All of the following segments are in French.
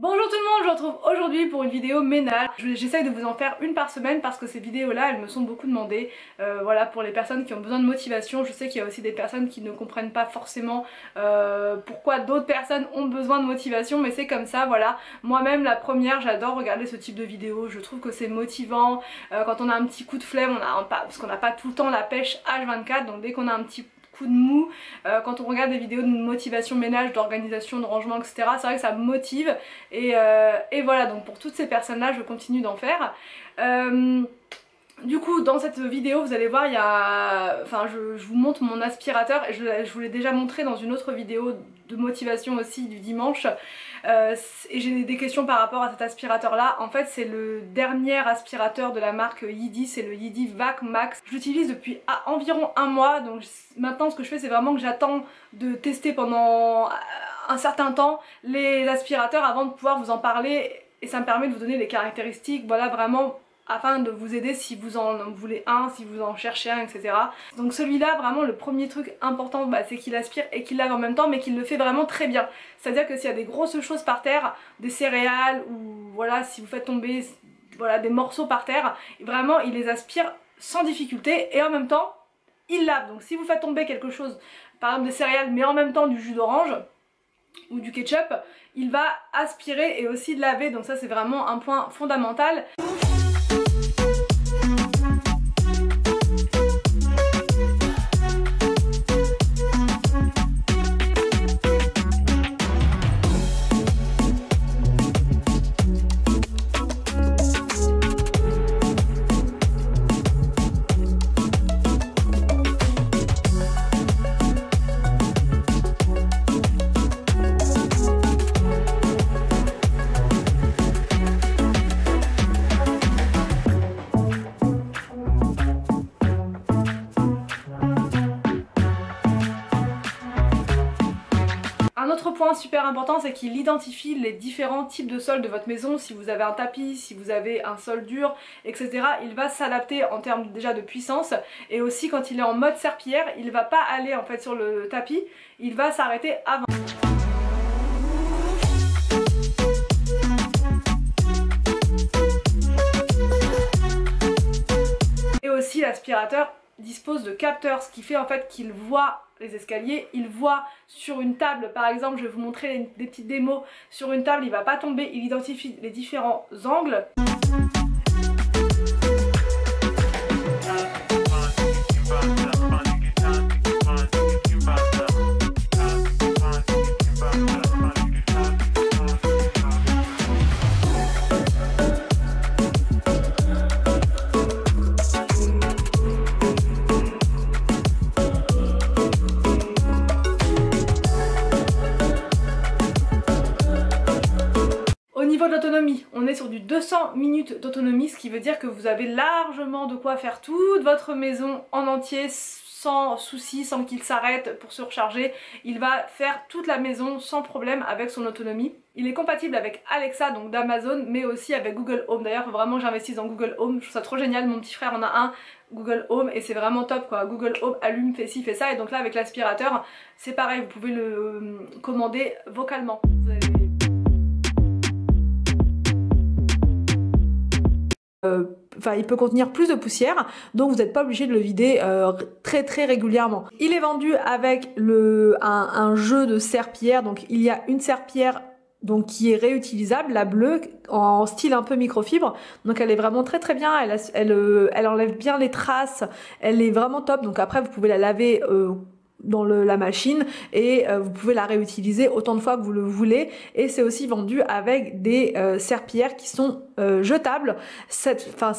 Bonjour tout le monde, je vous retrouve aujourd'hui pour une vidéo ménage. J'essaye de vous en faire une par semaine parce que ces vidéos là elles me sont beaucoup demandées. Voilà, pour les personnes qui ont besoin de motivation. Je sais qu'il y a aussi des personnes qui ne comprennent pas forcément pourquoi d'autres personnes ont besoin de motivation, mais c'est comme ça, voilà. Moi-même la première, j'adore regarder ce type de vidéos, je trouve que c'est motivant. Quand on a un petit coup de flemme, parce qu'on n'a pas tout le temps la pêche H24, donc dès qu'on a un petit coup de mou, quand on regarde des vidéos de motivation ménage, d'organisation, de rangement, etc., c'est vrai que ça me motive et voilà, donc pour toutes ces personnes là je continue d'en faire. Du coup dans cette vidéo vous allez voir, il y a... enfin je vous montre mon aspirateur et je vous l'ai déjà montré dans une autre vidéo de motivation aussi du dimanche, et j'ai des questions par rapport à cet aspirateur là. En fait c'est le dernier aspirateur de la marque Yidi, c'est le Yidi Vac Max. Je l'utilise depuis environ un mois, donc maintenant ce que je fais c'est vraiment que j'attends de tester pendant un certain temps les aspirateurs avant de pouvoir vous en parler, et ça me permet de vous donner les caractéristiques, voilà, vraiment afin de vous aider si vous en voulez un, si vous en cherchez un, etc. Donc celui-là, vraiment le premier truc important, c'est qu'il aspire et qu'il lave en même temps, mais qu'il le fait vraiment très bien. C'est-à-dire que s'il y a des grosses choses par terre, des céréales, ou voilà, si vous faites tomber voilà, des morceaux par terre, vraiment il les aspire sans difficulté et en même temps il lave. Donc si vous faites tomber quelque chose, par exemple des céréales, mais en même temps du jus d'orange ou du ketchup, il va aspirer et aussi laver, donc ça c'est vraiment un point fondamental. Un autre point super important, c'est qu'il identifie les différents types de sols de votre maison. Si vous avez un tapis, si vous avez un sol dur, etc. il va s'adapter en termes déjà de puissance, et aussi quand il est en mode serpillière, il va pas aller en fait sur le tapis, il va s'arrêter avant. Et aussi l'aspirateur dispose de capteurs, ce qui fait en fait qu'il voit les escaliers, il voit sur une table, par exemple je vais vous montrer des petites démos, sur une table il va pas tomber, il identifie les différents angles. Au niveau de l'autonomie, on est sur du 200 minutes d'autonomie, ce qui veut dire que vous avez largement de quoi faire toute votre maison en entier sans souci, sans qu'il s'arrête pour se recharger. Il va faire toute la maison sans problème avec son autonomie. Il est compatible avec Alexa, donc d'Amazon, mais aussi avec Google Home. D'ailleurs, il faut vraiment que j'investisse dans Google Home, je trouve ça trop génial. Mon petit frère en a un, Google Home, et c'est vraiment top quoi. Google Home allume, fait ci, fait ça, et donc là avec l'aspirateur, c'est pareil, vous pouvez le commander vocalement. Vous avez... Enfin, il peut contenir plus de poussière, donc vous n'êtes pas obligé de le vider très régulièrement. Il est vendu avec un jeu de serpillière, donc il y a une serpillière donc qui est réutilisable, la bleue, en style un peu microfibre, donc elle est vraiment très bien, elle enlève bien les traces, elle est vraiment top, donc après vous pouvez la laver dans la machine, et vous pouvez la réutiliser autant de fois que vous le voulez. Et c'est aussi vendu avec des serpillères qui sont jetables. Ces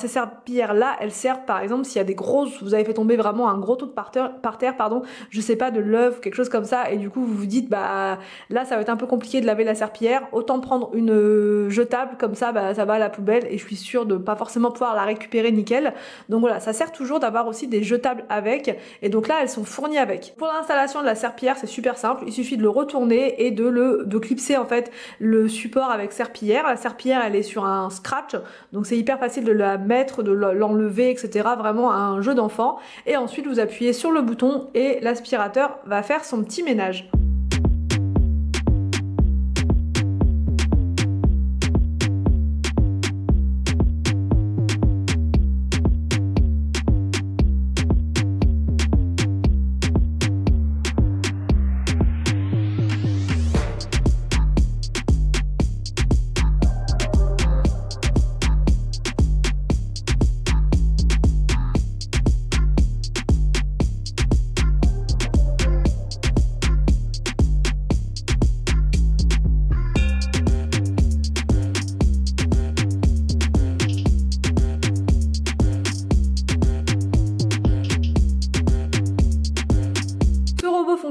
serpillères là, elles servent par exemple s'il y a des grosses, vous avez fait tomber vraiment un gros truc par terre, pardon, je sais pas, de l'œuf, quelque chose comme ça, et du coup vous vous dites bah là ça va être un peu compliqué de laver la serpillière, autant prendre une jetable, comme ça ça va à la poubelle et je suis sûre de pas forcément pouvoir la récupérer nickel. Donc voilà, ça sert toujours d'avoir aussi des jetables avec, et donc là elles sont fournies avec. Pour l'installation de la serpillière, c'est super simple, il suffit de le retourner et de clipser en fait le support avec serpillière. La serpillière elle est sur un scratch, donc c'est hyper facile de la mettre, de l'enlever, etc. Vraiment un jeu d'enfant. Et ensuite vous appuyez sur le bouton et l'aspirateur va faire son petit ménage.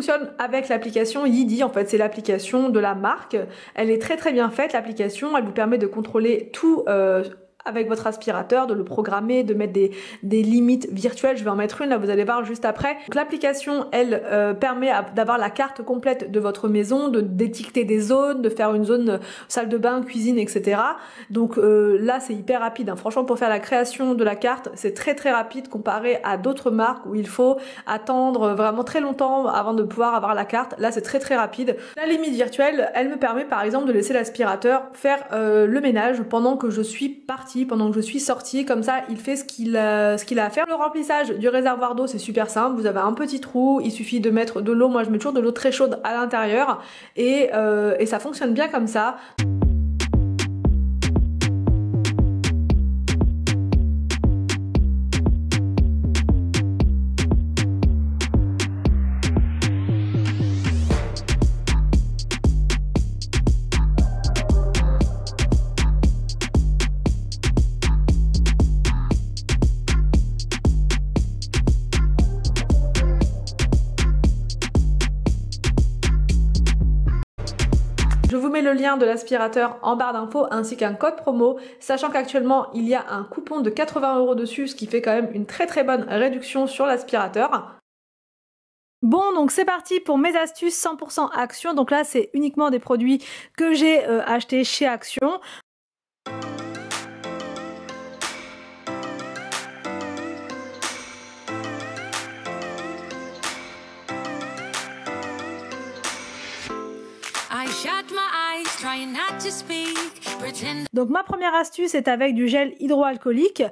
fonctionne avec l'application Yidi. En fait, c'est l'application de la marque. Elle est très très bien faite, l'application. Elle vous permet de contrôler tout avec votre aspirateur, de le programmer, de mettre des limites virtuelles. Je vais en mettre une, là vous allez voir juste après. Donc l'application, elle permet d'avoir la carte complète de votre maison, de d'étiqueter des zones, de faire une zone salle de bain, cuisine, etc. Donc là c'est hyper rapide, hein. Franchement pour faire la création de la carte, c'est très très rapide comparé à d'autres marques où il faut attendre vraiment très longtemps avant de pouvoir avoir la carte. Là c'est très très rapide. La limite virtuelle, elle me permet par exemple de laisser l'aspirateur faire le ménage pendant que je suis partie, pendant que je suis sortie. Comme ça il fait ce qu'il a à faire. Le remplissage du réservoir d'eau c'est super simple, vous avez un petit trou, il suffit de mettre de l'eau, moi je mets toujours de l'eau très chaude à l'intérieur et ça fonctionne bien comme ça. Je vous mets le lien de l'aspirateur en barre d'infos ainsi qu'un code promo, sachant qu'actuellement il y a un coupon de 80 € dessus, ce qui fait quand même une très très bonne réduction sur l'aspirateur. Bon, donc c'est parti pour mes astuces 100% Action. Donc là c'est uniquement des produits que j'ai achetés chez Action. Donc ma première astuce est avec du gel hydroalcoolique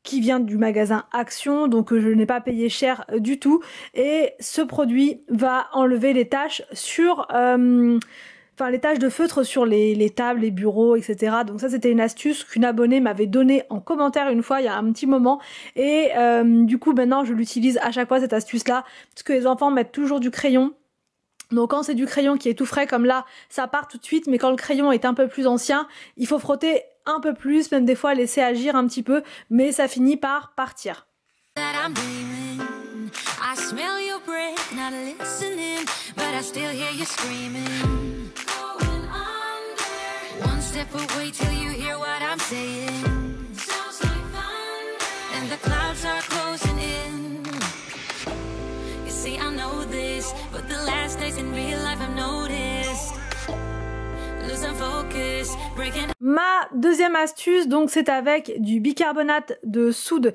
qui vient du magasin Action, donc je n'ai pas payé cher du tout, et ce produit va enlever les taches sur les taches de feutre sur les tables, les bureaux, etc. Donc ça c'était une astuce qu'une abonnée m'avait donnée en commentaire une fois il y a un petit moment, et du coup maintenant je l'utilise à chaque fois cette astuce là, parce que les enfants mettent toujours du crayon. Donc quand c'est du crayon qui est tout frais comme là, ça part tout de suite, mais quand le crayon est un peu plus ancien, il faut frotter un peu plus, même des fois laisser agir un petit peu, mais ça finit par partir. But the last days in real life I've noticed losing focus, breaking. Ma deuxième astuce, donc c'est avec du bicarbonate de soude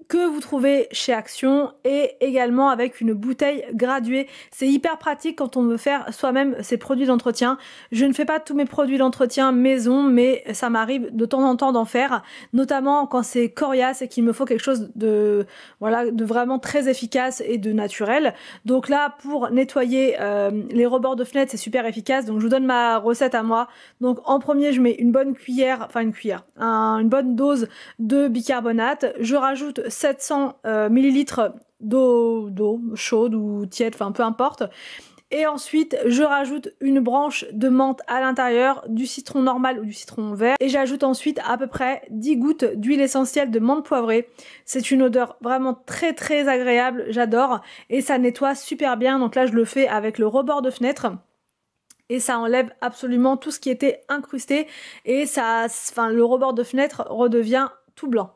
que vous trouvez chez Action, et également avec une bouteille graduée. C'est hyper pratique quand on veut faire soi-même ses produits d'entretien. Je ne fais pas tous mes produits d'entretien maison, mais ça m'arrive de temps en temps d'en faire, notamment quand c'est coriace et qu'il me faut quelque chose de vraiment très efficace et de naturel. Donc là pour nettoyer les rebords de fenêtre c'est super efficace, donc je vous donne ma recette à moi. Donc en premier je mets une bonne cuillère, une bonne dose de bicarbonate, je rajoute 700 ml d'eau chaude ou tiède, enfin peu importe. Et ensuite, je rajoute une branche de menthe à l'intérieur, du citron normal ou du citron vert. Et j'ajoute ensuite à peu près 10 gouttes d'huile essentielle de menthe poivrée. C'est une odeur vraiment très très agréable, j'adore. Et ça nettoie super bien. Donc là, je le fais avec le rebord de fenêtre. Et ça enlève absolument tout ce qui était incrusté. Et le rebord de fenêtre redevient tout blanc.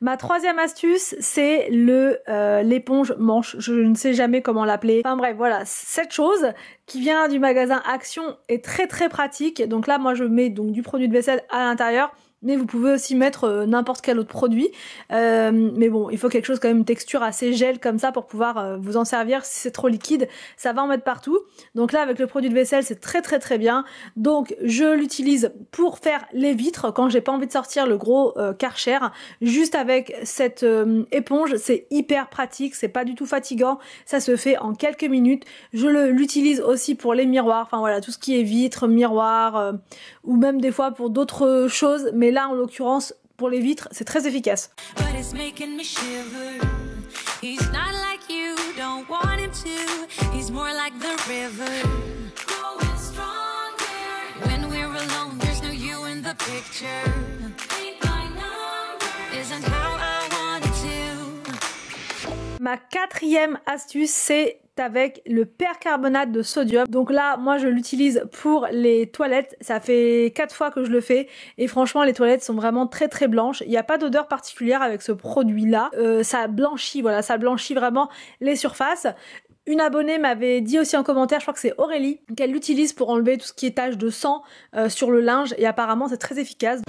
Ma troisième astuce, c'est l'éponge manche. Je ne sais jamais comment l'appeler. Enfin bref, voilà, cette chose qui vient du magasin Action est très très pratique. Donc là, moi, je mets donc du produit de vaisselle à l'intérieur. mais vous pouvez aussi mettre n'importe quel autre produit. Mais bon, il faut quelque chose quand même, une texture assez gel comme ça pour pouvoir vous en servir. Si c'est trop liquide, ça va en mettre partout. Donc là, avec le produit de vaisselle, c'est très bien. Donc je l'utilise pour faire les vitres quand j'ai pas envie de sortir le gros Karcher. Juste avec cette éponge, c'est hyper pratique, c'est pas du tout fatigant, ça se fait en quelques minutes. Je l'utilise aussi pour les miroirs, enfin voilà, tout ce qui est vitres, miroirs, ou même des fois pour d'autres choses, mais là en l'occurrence pour les vitres c'est très efficace. Ma quatrième astuce, c'est avec le percarbonate de sodium. Donc là, moi je l'utilise pour les toilettes. Ça fait 4 fois que je le fais et franchement les toilettes sont vraiment très blanches. Il n'y a pas d'odeur particulière avec ce produit-là. Ça blanchit, voilà, ça blanchit vraiment les surfaces. Une abonnée m'avait dit aussi en commentaire, je crois que c'est Aurélie, qu'elle l'utilise pour enlever tout ce qui est taches de sang sur le linge et apparemment c'est très efficace.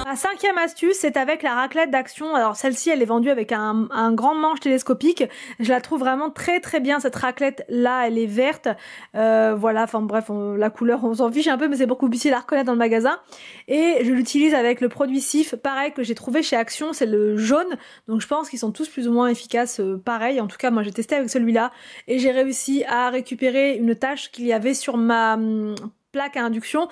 Ma cinquième astuce, c'est avec la raclette d'Action. Alors celle-ci, elle est vendue avec un grand manche télescopique. Je la trouve vraiment très bien, cette raclette là, elle est verte. Voilà, enfin bref, la couleur on s'en fiche un peu, mais c'est beaucoup plus difficile à reconnaître dans le magasin. Et je l'utilise avec le produit Cif, pareil, que j'ai trouvé chez Action, c'est le jaune. Donc je pense qu'ils sont tous plus ou moins efficaces, pareil. En tout cas, moi j'ai testé avec celui-là et j'ai réussi à récupérer une tache qu'il y avait sur ma plaque à induction.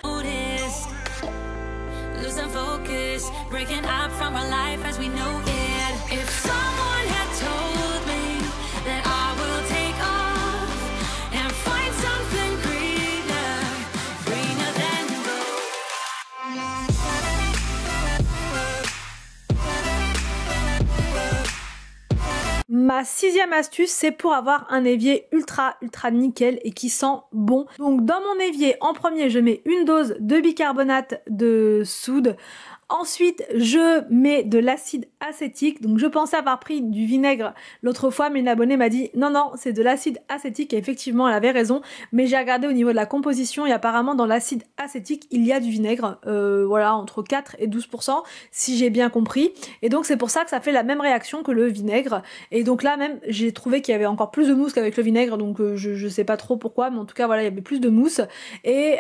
Breaking up from our life as we know it. If someone had told me that I will take off and find something greener than gold. Ma sixième astuce, c'est pour avoir un évier ultra nickel et qui sent bon. Donc dans mon évier, en premier, je mets une dose de bicarbonate de soude. Ensuite, je mets de l'acide acétique. Donc, je pensais avoir pris du vinaigre l'autre fois, mais une abonnée m'a dit non, c'est de l'acide acétique. Et effectivement, elle avait raison. Mais j'ai regardé au niveau de la composition et apparemment, dans l'acide acétique, il y a du vinaigre. Voilà, entre 4 et 12%, si j'ai bien compris. Et donc, c'est pour ça que ça fait la même réaction que le vinaigre. Et donc là, même, j'ai trouvé qu'il y avait encore plus de mousse qu'avec le vinaigre. Donc, je sais pas trop pourquoi, mais en tout cas, voilà, il y avait plus de mousse. Et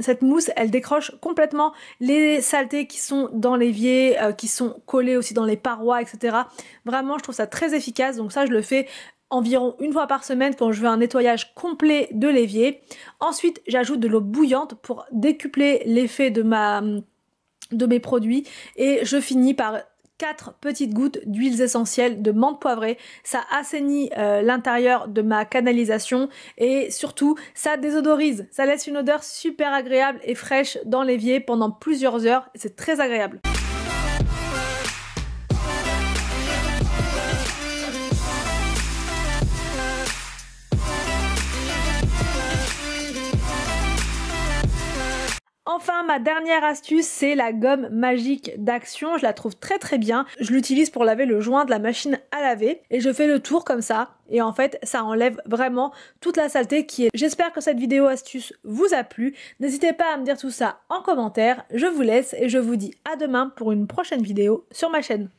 cette mousse, elle décroche complètement les saletés qui sont dans l'évier, qui sont collés aussi dans les parois, etc. Vraiment, je trouve ça très efficace. Donc ça, je le fais environ une fois par semaine quand je veux un nettoyage complet de l'évier. Ensuite, j'ajoute de l'eau bouillante pour décupler l'effet de mes produits. Et je finis par 4 petites gouttes d'huiles essentielles de menthe poivrée. Ça assainit l'intérieur de ma canalisation et surtout ça désodorise. Ça laisse une odeur super agréable et fraîche dans l'évier pendant plusieurs heures. C'est très agréable. Enfin, ma dernière astuce, c'est la gomme magique d'Action. Je la trouve très bien. Je l'utilise pour laver le joint de la machine à laver et je fais le tour comme ça. Et en fait, ça enlève vraiment toute la saleté qui est. J'espère que cette vidéo astuce vous a plu. N'hésitez pas à me dire tout ça en commentaire. Je vous laisse et je vous dis à demain pour une prochaine vidéo sur ma chaîne.